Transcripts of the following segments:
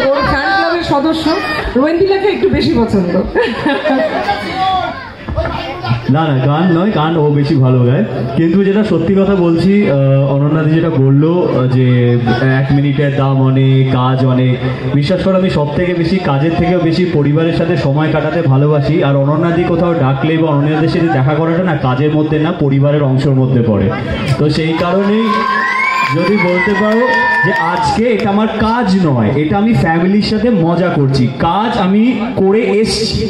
ওর fan ক্লাবের সদস্য, রোয়েন্দিলাকে একটু বেশি পছন্দ। না না, গান নয়, গান ও বেশি ভালো গায়। কিন্তু যেটা সত্যি কথা বলছি, অনন্যাদি যেটা বললো যে 1 মিনিটের দাম অনেক, কাজ অনেক, বিশ্বাস করো আমি সব থেকে বেশি কাজের থেকেও বেশি পরিবারের সাথে সময় কাটাতে ভালোবাসি। আর অনন্যাদি কোথাও ডাকলে বা অনন্যাদের সাথে দেখা করাটা না কাজের মধ্যে না, পরিবারের অংশের মধ্যে পড়ে। তো সেই কারণেই যদি বলতে পারো যে আজকে এটা আমার কাজ নয়, এটা আমি ফ্যামিলির সাথে মজা করছি। কাজ আমি করে এসছি,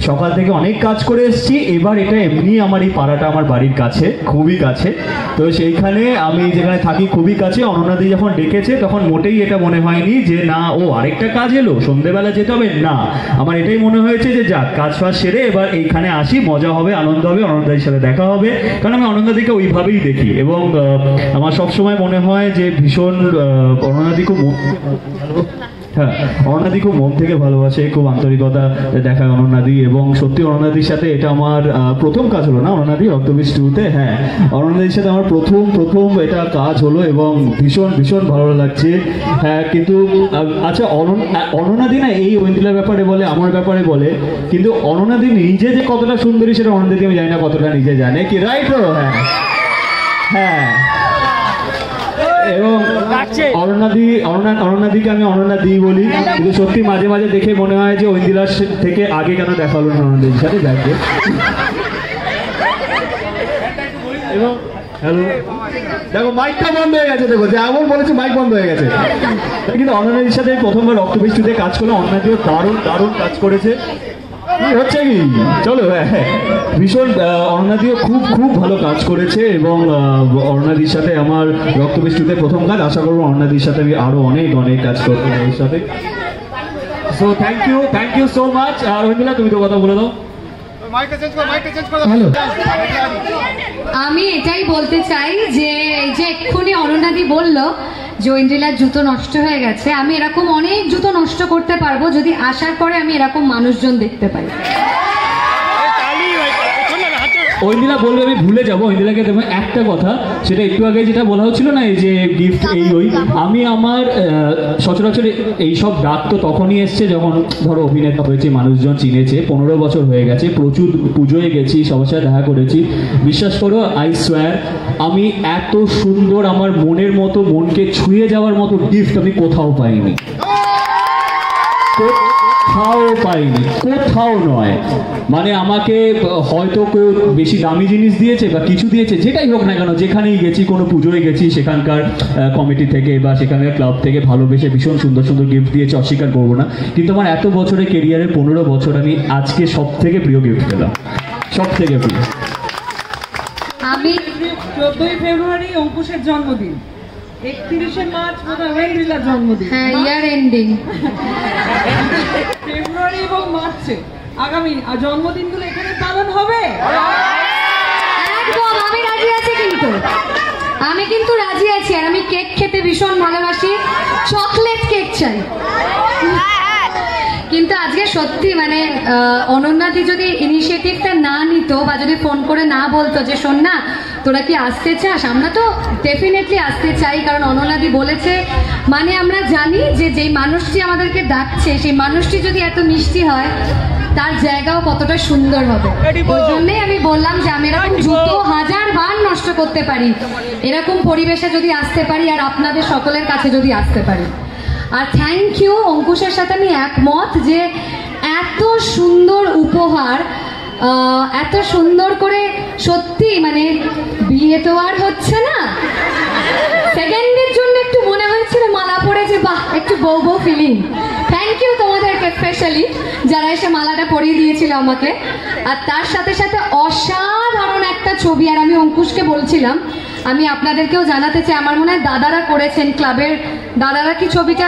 সকাল থেকে অনেক কাজ করে এসছি, এবার এটা এমনি আমার এই পাড়াটা আমার বাড়ির কাছে, খুবই কাছে। তো সেইখানে আমি যেখানে থাকি খুবই কাছে, অনন্যাদি যখন ডেকেছে তখন মোটেই এটা মনে হয়নি যে না ও আরেকটা কাজ এলো, সন্ধ্যেবেলা যেতে হবে, না। আমার এটাই মনে হয়েছে যে যাক কাজ ফাজ সেরে এবার এইখানে আসি, মজা হবে, আনন্দ হবে, অনন্যাদির সাথে দেখা হবে। কারণ আমি অনন্যাদিকে ওইভাবেই দেখি এবং আমার সবসময় মনে হয় যে ভীষণ অনন্যাদি খুব অনন্যাদি খুব মন থেকে ভালোবাসে, খুব আন্তরিকতা দেখায় অনন্যাদি। এবং সত্যি অনন্যাদির সাথে এটা আমার প্রথম কাজ হলো না অনন্যাদি রক্তবীজ 2-তে, হ্যাঁ অনন্যাদির সাথে আমার প্রথম এটা কাজ হলো এবং ভীষণ ভীষণ ভালো লাগছে। হ্যাঁ কিন্তু আচ্ছা অনন্যাদি না এই ঐন্দিলার ব্যাপারে বলে, আমার ব্যাপারে বলে, কিন্তু অনন্যাদি নিজে যে কতটা সুন্দরী সেটা অনন্যাদি আমি জানি না কতটা নিজে জানে কি, রাইট? হ্যাঁ হ্যাঁ। এবং অনন্যাদিকে আমি অনন্যাদি বলি, কিন্তু সত্যি মাঝে মাঝে দেখে মনে হয় যে ঐন্দিলার থেকে আগে কেন দেখা হলো না অনন্যাদির সাথে দেখে। এবং হ্যালো, দেখো মাইকটা বন্ধ হয়ে গেছে, দেখো যেমন বলেছে মাইক বন্ধ হয়ে গেছে। কিন্তু অনন্যাদির সাথে প্রথমবার রক্তবীজ 2-তে কাজ করলো, অনন্যাদিও দারুণ দারুণ কাজ করেছে। হচ্ছে কি চলো, হ্যাঁ ভীষণ অনন্যাদিও খুব খুব ভালো কাজ করেছে এবং অনন্যাদির সাথে আমার রক্তবীজ 2-তে প্রথম কাজ। আশা করবো অনন্যাদির সাথে আমি আরো অনেক অনেক কাজ করবো ওর সাথে। So thank you so much. আর ঐন্দিলা তুমি তো কথা বলে দাও। আমি এটাই বলতে চাই যে এই যে এক্ষুনি অনন্যাদি বলল যে ঐন্দ্রিলার জুতো নষ্ট হয়ে গেছে, আমি এরকম অনেক জুতো নষ্ট করতে পারবো যদি আসার পরে আমি এরকম মানুষজন দেখতে পাই। ঐন্দিলা বলবে আমি ভুলে যাবো। ঐন্দিলাকে দেবো একটা কথা, সেটা একটু আগে যেটা বলা হচ্ছিল না, এই যে গিফট আমি আমার সচরাচর এইসব ডাক তো তখনই এসছে যখন ধরো অভিনেতা হয়েছে, মানুষজন চিনেছে, 15 বছর হয়ে গেছে, প্রচুর পুজোয় গেছি, সবার সাথে দেখা করেছি। বিশ্বাস করো আই সোয়ার আমি এত সুন্দর আমার মনের মতো, মনকে ছুঁয়ে যাওয়ার মতো গিফট আমি কোথাও পাইনি, কোথাও নয়। মানে আমাকে হয়তো কেউ বেশি দামি জিনিস দিয়েছে বা কিছু দিয়েছে, যেটাই হোক না কেন, যেখানেই গেছি, কোনো পুজোয় গেছি, সেখানকার কমিটি থেকে বা সেখানকার ক্লাব থেকে ভালোবেসে ভীষণ সুন্দর সুন্দর গিফট দিয়েছে, অস্বীকার করবো না। কিন্তু আমার এত বছরের কেরিয়ারে 15 বছর আমি আজকে সব থেকে প্রিয় গিফট পেলাম, সব থেকে প্রিয়। আমি 14ই ফেব্রুয়ারি অঙ্কুশের জন্মদিন, 31শে মার্চ ঐন্দ্রিলার জন্মদিন, হ্যাঁ ইয়ার এন্ডিং ফেব্রুয়ারি এবং মার্চে আগামী জন্মদিনগুলো এখানে পালন হবে। একদম আমি রাজি আছি, কিন্তু রাজি আছি। আর আমি কেক খেতে ভীষণ ভালোবাসি, চকলেট কেক চাই। কিন্তু আজকে সত্যি মানে অনন্যাদি যদি ইনিশিয়েটিভটা না নিত বা যদি ফোন করে না বলতো যে শোন না তোরা কি আসতে চাস, আমরা তো ডেফিনেটলি আসতে চাই। কারণ অনন্যাদি বলেছে, মানে আমরা জানি যে যেই মানুষটি আমাদেরকে ডাকছে সেই মানুষটি যদি এত মিষ্টি হয় তার জায়গাও কতটা সুন্দর হবে। ওই জন্যই আমি বললাম যে আমি এরকম জুতো 1000 বার নষ্ট করতে পারি, এরকম পরিবেশে যদি আসতে পারি আর আপনাদের সকলের কাছে যদি আসতে পারি। আর থ্যাংক ইউ, অঙ্কুশের সাথে আমি একমত যে এত সুন্দর উপহার, এত সুন্দর করে, সত্যি মানে বিয়ে তো আর হচ্ছে না, সেকেন্ডের জন্য একটু মনে হয়েছিল মালা পরে যে বাহ একটু বউ বউ ফিলিং। থ্যাংক ইউ তোমাদেরকে স্পেশালি যারা এসে মালাটা পরিয়ে দিয়েছিল আমাকে। আর তার সাথে সাথে অসাধারণ একটা ছবি, আর আমি অঙ্কুশকে বলছিলাম, আমি আপনাদেরকেও জানাতে চাই, আমার মনে হয় দাদারা করেছেন, ক্লাবের দাদারা কি ছবিটা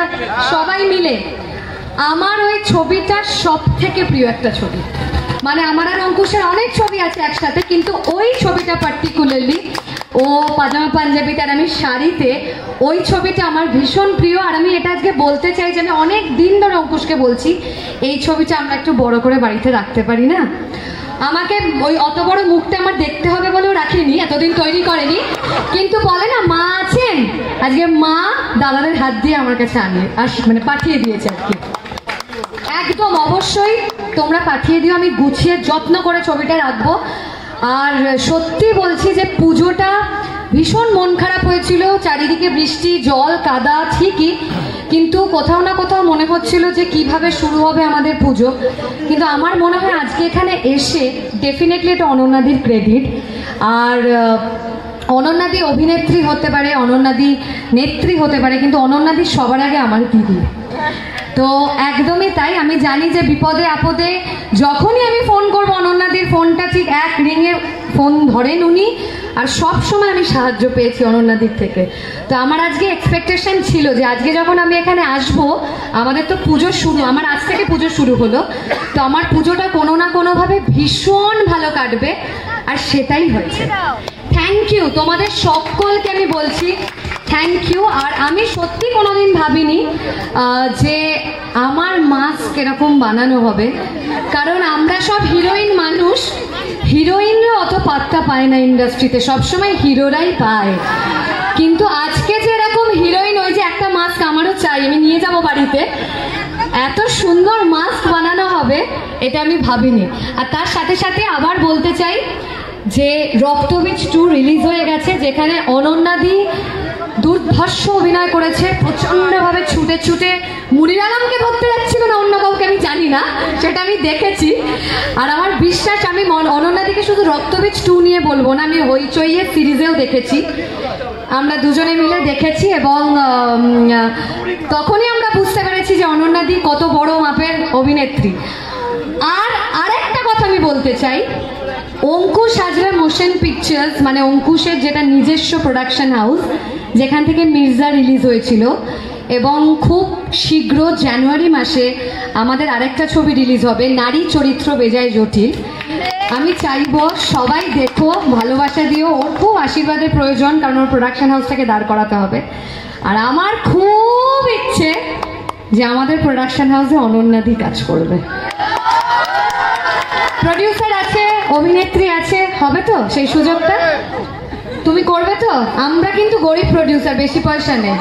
সবাই মিলে, আমার ওই ছবিটা সব থেকে প্রিয় একটা ছবি। মানে আমার আর অঙ্কুশের অনেক ছবি আছে একসাথে, কিন্তু ওই ছবিটা পার্টিকুলারলি, ও পাজামা পাঞ্জাবিতে আর আমি শাড়িতে, ওই ছবিটা আমার ভীষণ প্রিয়। আর আমি এটা আজকে বলতে চাই যে আমি অনেক দিন ধরে অঙ্কুশকে বলছি এই ছবিটা আমরা একটু বড় করে বাড়িতে রাখতে পারি না। আমাকে ওই অত বড় মুখটা আমার দেখতে হবে বলেও রাখিনি, এতদিন তৈরি করেনি, কিন্তু বলে না মা আছেন, আজকে মা দাদাদের হাত দিয়ে আমার কাছে আনিয়ে মানে পাঠিয়ে দিয়েছে আর কি। একদম অবশ্যই তোমরা পাঠিয়ে দিও, আমি গুছিয়ে যত্ন করে ছবিটা রাখবো। আর সত্যি বলছি যে পুজোটা ভীষণ মন খারাপ হয়েছিল, চারিদিকে বৃষ্টি জল কাদা ঠিকই, কিন্তু কোথাও না কোথাও মনে হচ্ছিল যে কিভাবে শুরু হবে আমাদের পুজো। কিন্তু আমার মনে হয় আজকে এখানে এসে ডেফিনেটলি এটা অনন্যাদির ক্রেডিট। আর অনন্যাদি অভিনেত্রী হতে পারে, অনন্যাদি নেত্রী হতে পারে, কিন্তু অনন্যাদি সবার আগে আমার দিদি। তো একদমই তাই, আমি জানি যে বিপদে আপদে যখনই আমি ফোন করবো অনন্যাদির ফোনটা ঠিক এক রিংয়ে ফোন ধরেন উনি, আর সব সময় আমি সাহায্য পেয়েছি অনন্যাদির থেকে। তো আমার আজকে এক্সপেকটেশন ছিল যে আজকে যখন আমি এখানে আসবো, আমাদের তো পুজো শুরু, আমার আজ থেকে পুজো শুরু হলো, তো আমার পুজোটা কোনো না কোনোভাবে ভীষণ ভালো কাটবে, আর সেটাই হয়েছে। থ্যাংক ইউ তোমাদের সকলকে, আমি বলছি থ্যাংক ইউ। আর আমি সত্যি কোনোদিন ভাবিনি যে আমার মাস্ক এরকম বানানো হবে, কারণ আমরা সব হিরোইন মানুষ, হিরোইনরা অত পাত্তা পায় না ইন্ডাস্ট্রিতে, সবসময় হিরোরাই পায়। কিন্তু আজকে যে এরকম হিরোইন, ওই যে একটা মাস্ক আমারও চাই, আমি নিয়ে যাব বাড়িতে, এত সুন্দর মাস্ক বানানো হবে এটা আমি ভাবিনি। আর তার সাথে সাথে আবার বলতে চাই যে রক্তবীজ 2 রিলিজ হয়ে গেছে, যেখানে অনন্যাদি দুর্ধর্ষ অভিনয় করেছে, প্রচন্ডভাবে ছুটে ছুটে মুনির আলমকে ধরতে যাচ্ছিল না অন্য কাউকে আমি জানি না, সেটা আমি দেখেছি। আর আমার বিশ্বাস, আমি অনন্যাদিকে শুধু রক্তবীজ 2 নিয়ে বলবো না, আমি হইচইয়ের সিরিজেও দেখেছি, আমরা দুজনে মিলে দেখেছি, এবং তখনই আমরা বুঝতে পেরেছি যে অনন্যাদি কত বড় মাপের অভিনেত্রী। আর আরেকটা কথা আমি বলতে চাই, অঙ্কুশ হাজরা মোশন পিকচার্স, মানে অঙ্কুশের যেটা নিজস্ব প্রোডাকশন হাউস, যেখান থেকে মির্জা রিলিজ হয়েছিল, এবং খুব শীঘ্র জানুয়ারি মাসে আমাদের আরেকটা ছবি রিলিজ হবে, নারী চরিত্র বেজায় জটিল। আমি চাইবো সবাই দেখো, ভালোবাসা দিও, ওর খুব আশীর্বাদের প্রয়োজন, কারণ ওর প্রোডাকশন হাউসটাকে দাঁড় করাতে হবে। আর আমার খুব ইচ্ছে যে আমাদের প্রোডাকশন হাউসে অনন্যাদি কাজ করবে, প্রডিউসার আছে, অভিনেত্রী আছে, হবে তো সেই সুযোগটা? তুমি করবে তো? আমরা কিন্তু গরিব প্রডিউসার, বেশি পয়সা নেই,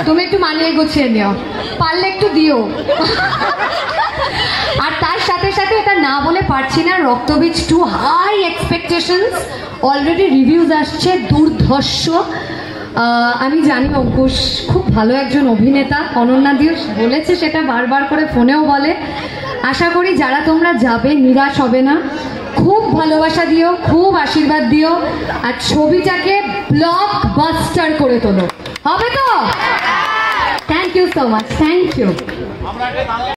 তুমি একটু মানিয়ে গুছিয়ে নিও, পারলে একটু দিও। আর তার সাথে সাথে এটা না বলে পারছি না, রক্তবীজ 2 হাই এক্সপেকটেশনস, অলরেডি রিভিউজ আসছে দুর্ধর্ষ। আমি জানি অঙ্কুশ খুব ভালো একজন অভিনেতা, অনন্যাদিও বলেছে সেটা, বারবার করে ফোনেও বলে। আশা করি যারা তোমরা যাবে নিরাশ হবে না, খুব ভালোবাসা দিও, খুব আশীর্বাদ দিও, আর ছবিটাকে ব্লকবাস্টার করে তোলো, হবে তো? Thank you so much, thank you.